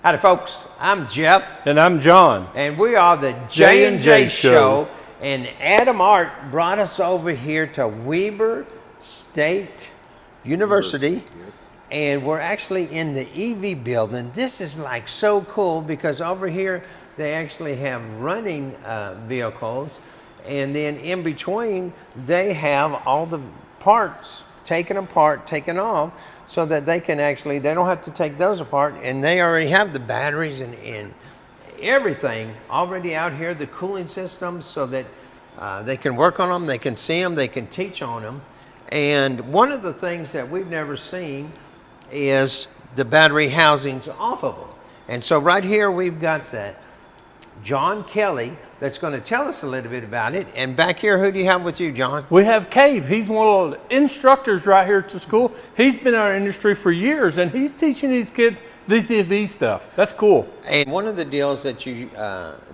Howdy folks, I'm Jeff. And I'm John. And we are the J&J Show. And Adam Art brought us over here to Weber State University. And we're actually in the EV building. This is like so cool because over here they actually have running vehicles. And then in between they have all the parts taken apart, taken off, so that they can actually, they don't have to take those apart, and they already have the batteries and everything already out here, the cooling systems, so that they can work on them, they can see them, they can teach on them. And one of the things that we've never seen is the battery housings off of them. And so right here we've got the John Kelly that's going to tell us a little bit about it. And back here, who do you have with you, John? We have Cabe. He's one of the instructors right here at the school. He's been in our industry for years, and he's teaching these kids this EV stuff. That's cool. And one of the deals that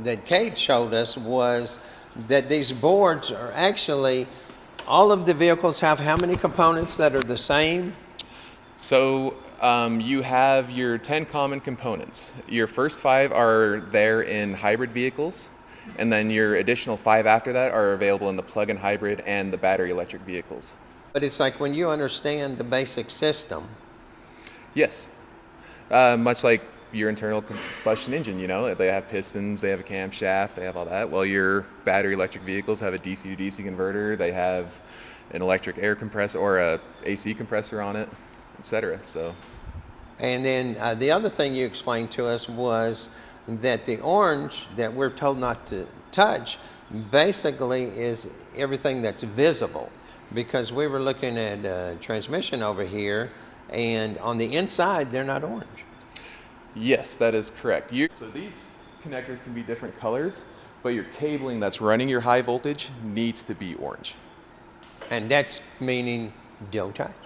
that Kate showed us was that these boards are actually, all of the vehicles have how many components that are the same? So you have your 10 common components. Your first 5 are there in hybrid vehicles, and then your additional 5 after that are available in the plug-in hybrid and the battery electric vehicles. But it's like when you understand the basic system. Yes. Much like your internal combustion engine, you know, they have pistons, they have a camshaft, they have all that. Well, your battery electric vehicles have a DC to DC converter, they have an electric air compressor or a AC compressor on it, etc. So. And then the other thing you explained to us was that the orange that we're told not to touch basically is everything that's visible, because we were looking at transmission over here, and on the inside they're not orange. Yes, that is correct. So these connectors can be different colors, but your cabling that's running your high voltage needs to be orange. And that's meaning don't touch.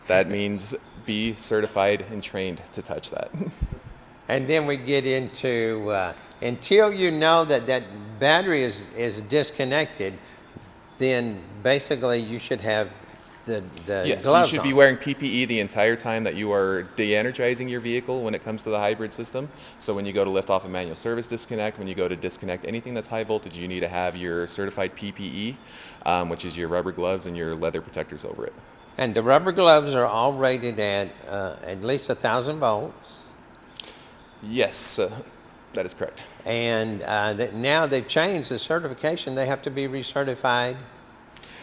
That means be certified and trained to touch that. And then we get into, until you know that that battery is disconnected, then basically you should have the yes, gloves you should on. be wearing PPE the entire time that you are de-energizing your vehicle when it comes to the hybrid system. So when you go to lift off a manual service disconnect, when you go to disconnect anything that's high voltage, you need to have your certified PPE, which is your rubber gloves and your leather protectors over it. And the rubber gloves are all rated at least 1,000 volts. Yes, that is correct. And now they've changed the certification. They have to be recertified.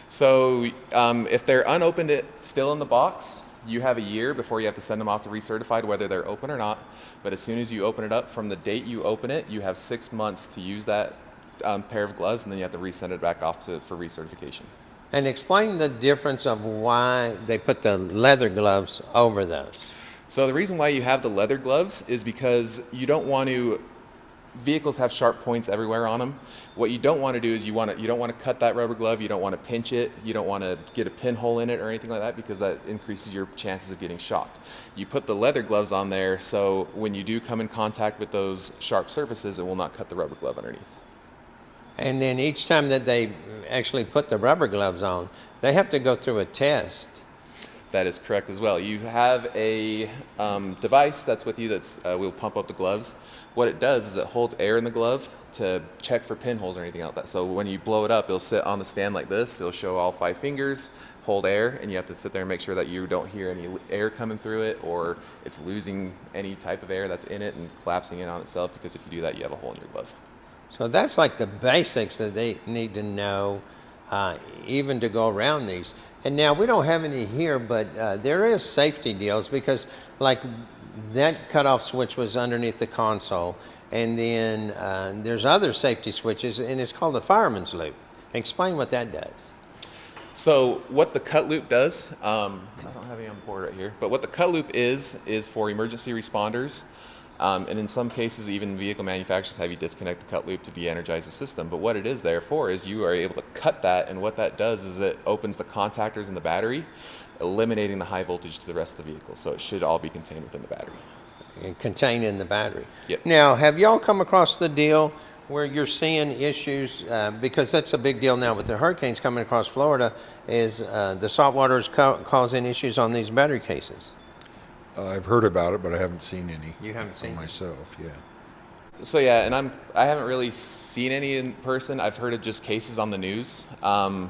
So if they're unopened, still in the box, you have a year before you have to send them off to recertified, whether they're open or not. But as soon as you open it up, from the date you open it, you have 6 months to use that pair of gloves, and then you have to resend it back off for recertification. And explain the difference of why they put the leather gloves over those. So the reason why you have the leather gloves is because you don't want to, vehicles have sharp points everywhere on them. What you don't want to do is you don't want to cut that rubber glove, you don't want to pinch it, you don't want to get a pinhole in it or anything like that, because that increases your chances of getting shocked. You put the leather gloves on there so when you do come in contact with those sharp surfaces, it will not cut the rubber glove underneath. And then each time that they actually put the rubber gloves on, they have to go through a test. That is correct as well. You have a device that's with you that's will pump up the gloves. What it does is it holds air in the glove to check for pinholes or anything like that. So when you blow it up, it'll sit on the stand like this. It'll show all 5 fingers, hold air, and you have to sit there and make sure that you don't hear any air coming through it, or it's losing any type of air that's in it and collapsing in on itself, because if you do that, you have a hole in your glove. So that's like the basics that they need to know, even to go around these. And now we don't have any here, but there is safety deals, because like that cutoff switch was underneath the console, and then there's other safety switches, and it's called the fireman's loop. Explain what that does. So what the cut loop does, I don't have any on board right here, but what the cut loop is for emergency responders. And in some cases, even vehicle manufacturers have you disconnect the cut loop to de-energize the system. But what it is there for is you are able to cut that, and what that does is it opens the contactors in the battery, eliminating the high voltage to the rest of the vehicle. So it should all be contained within the battery. Contained in the battery. Yep. Now, have y'all come across the deal where you're seeing issues, because that's a big deal now with the hurricanes coming across Florida, is the salt water is causing issues on these battery cases? I've heard about it, but I haven't seen any. You haven't seen it? myself. Yeah. So yeah, and I haven't really seen any in person. I've heard of just cases on the news, and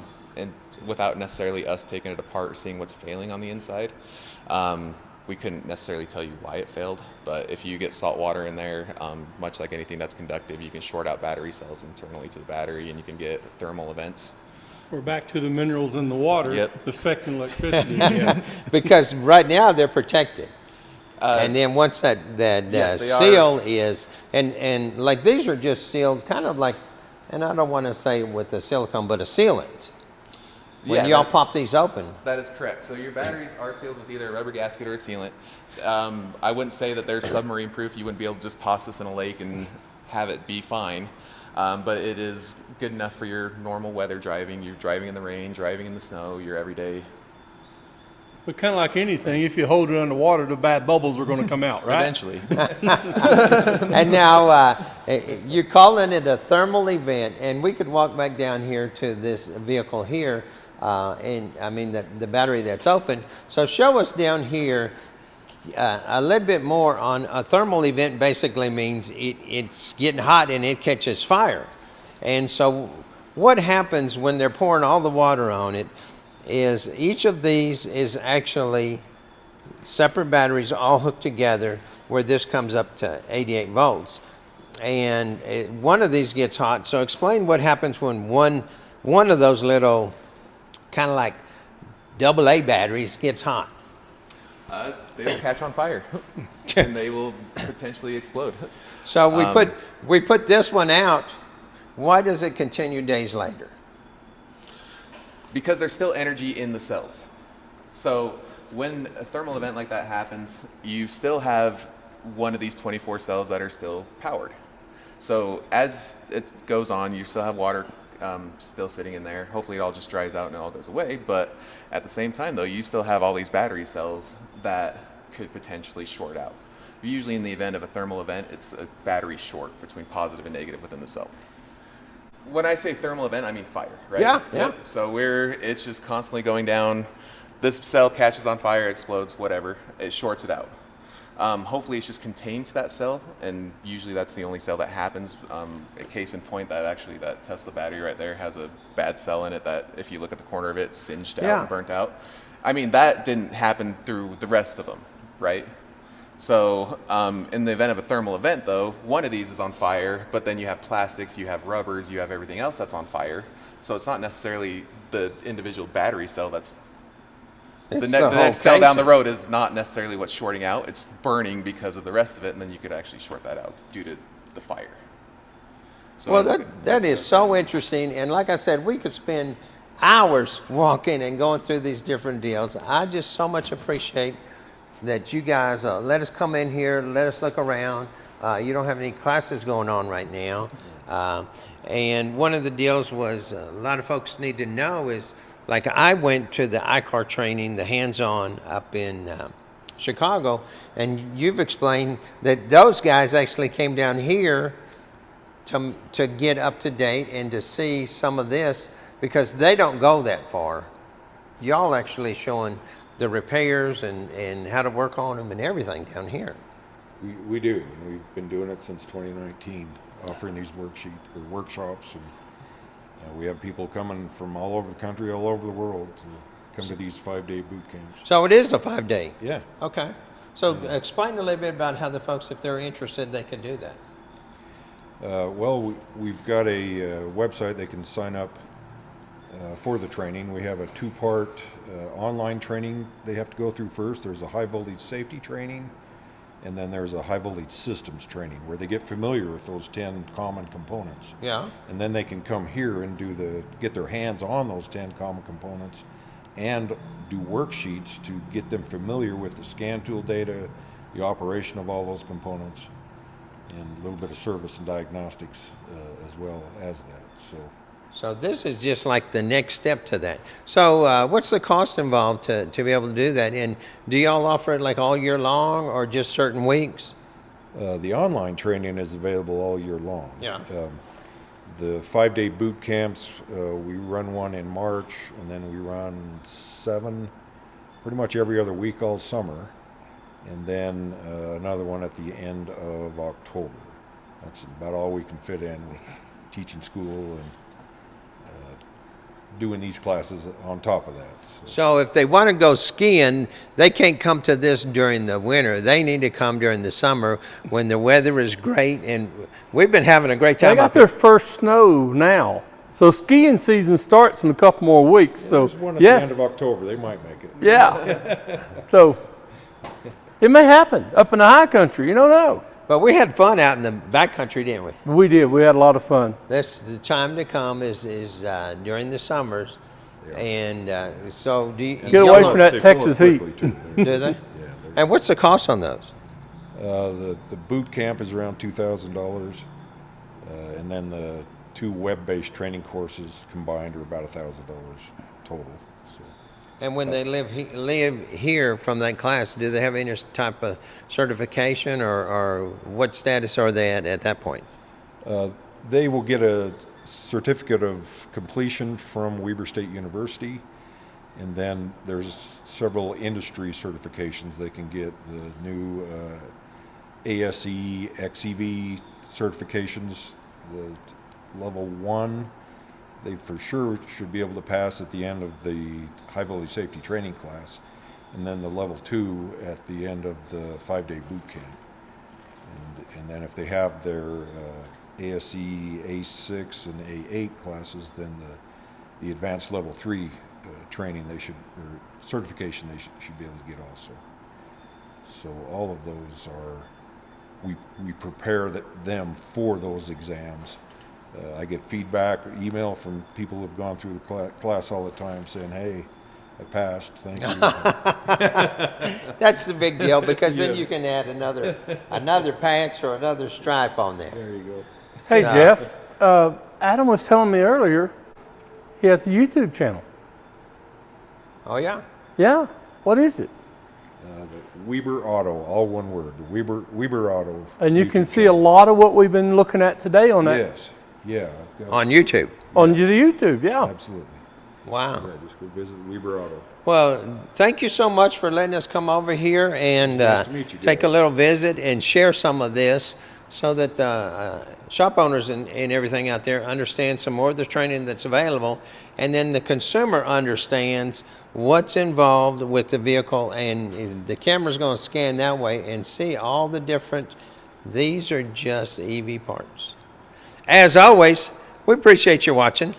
without necessarily us taking it apart or seeing what's failing on the inside. We couldn't necessarily tell you why it failed, but if you get salt water in there, much like anything that's conductive, you can short out battery cells internally to the battery, and you can get thermal events. We're back to the minerals in the water Yep. affecting electricity. Yeah. Because right now they're protected. And then once that yes, they seal is, and like these are just sealed kind of like, and I don't want to say with the silicone, but a sealant. When Yeah, y'all that's- pop these open. That is correct. So your batteries are sealed with either a rubber gasket or a sealant. I wouldn't say that they're submarine proof. You wouldn't be able to just toss this in a lake and have it be fine. But it is good enough for your normal weather driving. You're driving in the rain, driving in the snow, your everyday. But kind of like anything, if you hold it underwater, the bad bubbles are going to come out, right? Eventually. And now you're calling it a thermal event, and we could walk back down here to this vehicle here, and I mean the battery that's open. So show us down here a little bit more on a thermal event. Basically means it's getting hot and it catches fire. And so what happens when they're pouring all the water on it is each of these is actually separate batteries all hooked together, where this comes up to 88 volts. And one of these gets hot. So explain what happens when one of those little kind of like AA batteries gets hot. They will catch on fire, and they will potentially explode. So we put this one out. Why does it continue days later? Because there's still energy in the cells. So when a thermal event like that happens, you still have one of these 24 cells that are still powered. So as it goes on, you still have water still sitting in there. Hopefully it all just dries out and it all goes away. But at the same time, though, you still have all these battery cells that could potentially short out. Usually in the event of a thermal event, it's a battery short between positive and negative within the cell. When I say thermal event, I mean fire, right? Yeah. So it's just constantly going down. This cell catches on fire, explodes, whatever. It shorts it out. Hopefully it's just contained to that cell, and usually that's the only cell that happens. A case in point, that Tesla battery right there has a bad cell in it that if you look at the corner of it, it's singed out and burnt out. I mean, that didn't happen through the rest of them, right? So in the event of a thermal event, though, one of these is on fire, but then you have plastics, you have rubbers, you have everything else that's on fire. So it's not necessarily the individual battery cell that's the next cell down the road is not necessarily what's shorting out. It's burning because of the rest of it, and then you could actually short that out due to the fire. So Well, that is so interesting. And like I said, we could spend hours walking and going through these different deals. I just so much appreciate that you guys let us come in here, let us look around. You don't have any classes going on right now. And one of the deals was a lot of folks need to know is, like I went to the iCar training, the hands-on up in Chicago, and you've explained that those guys actually came down here to get up to date and to see some of this, because they don't go that far. Y'all actually showing the repairs and how to work on them and everything down here. We do, and we've been doing it since 2019, offering these workshops, and we have people coming from all over the country, all over the world to come to these 5-day boot camps. So it is a 5-day? Yeah. Okay. So explain a little bit about how the folks, if they're interested, they can do that. Well, we've got a website they can sign up for the training. We have a 2-part online training they have to go through first. There's a high voltage safety training, and then there's a high voltage systems training where they get familiar with those 10 common components. Yeah. And then they can come here and get their hands on those 10 common components and do worksheets to get them familiar with the scan tool data, the operation of all those components, and a little bit of service and diagnostics as well as that. So this is just like the next step to that. So what's the cost involved to be able to do that? And do y'all offer it like all year long or just certain weeks? The online training is available all year long. Yeah. The 5-day boot camps, we run one in March, and then we run 7 pretty much every other week all summer. and then another one at the end of October. That's about all we can fit in with teaching school and doing these classes on top of that. So if they want to go skiing, they can't come to this during the winter. They need to come during the summer when the weather is great, and we've been having a great time. They got their first snow now. So skiing season starts in a couple more weeks. So There's one at yes, the end of October. They might make it. yeah. So it may happen up in the high country. You don't know. But we had fun out in the backcountry, didn't we? We did. We had a lot of fun. This the time to come is during the summers, and so do you Get y'all away know- from that They fill up Texas heat. quickly, too. Do they? Yeah. And what's the cost on those? The boot camp is around $2,000, and then the 2 web-based training courses combined are about $1,000 total. So, And when they live here from that class, do they have any type of certification, or what status are they at that point? they will get a certificate of completion from Weber State University, and then there's several industry certifications they can get. The new ASE, XEV certifications, the level 1, they for sure should be able to pass at the end of the high voltage safety training class, and then the level 2 at the end of the 5-day boot camp. And then if they have their ASE, A6, and A8 classes, then the advanced level 3 training they should, or certification they should be able to get also. So all of those are, we prepare them for those exams. I get feedback or email from people who've gone through the class all the time saying, hey, I passed, thank you. That's the big deal, because then you can add another patch or another stripe on there. There you go. Hey, Jeff, Adam was telling me earlier he has a YouTube channel. Oh yeah? Yeah? What is it? The Weber Auto, all one word, the Weber Auto. And you can YouTube see a channel. lot of what we've been looking at today on that. Yes, yeah. I've got- On YouTube. On the YouTube, yeah. Absolutely. Wow. Yeah, just go visit Weber Auto. Well, thank you so much for letting us come over here and Nice to meet you take a guys. little visit and share some of this, so that shop owners and everything out there understand some more of the training that's available, and then the consumer understands what's involved with the vehicle, and the camera's going to scan that way and see all the different, these are just EV parts. As always, we appreciate you watching.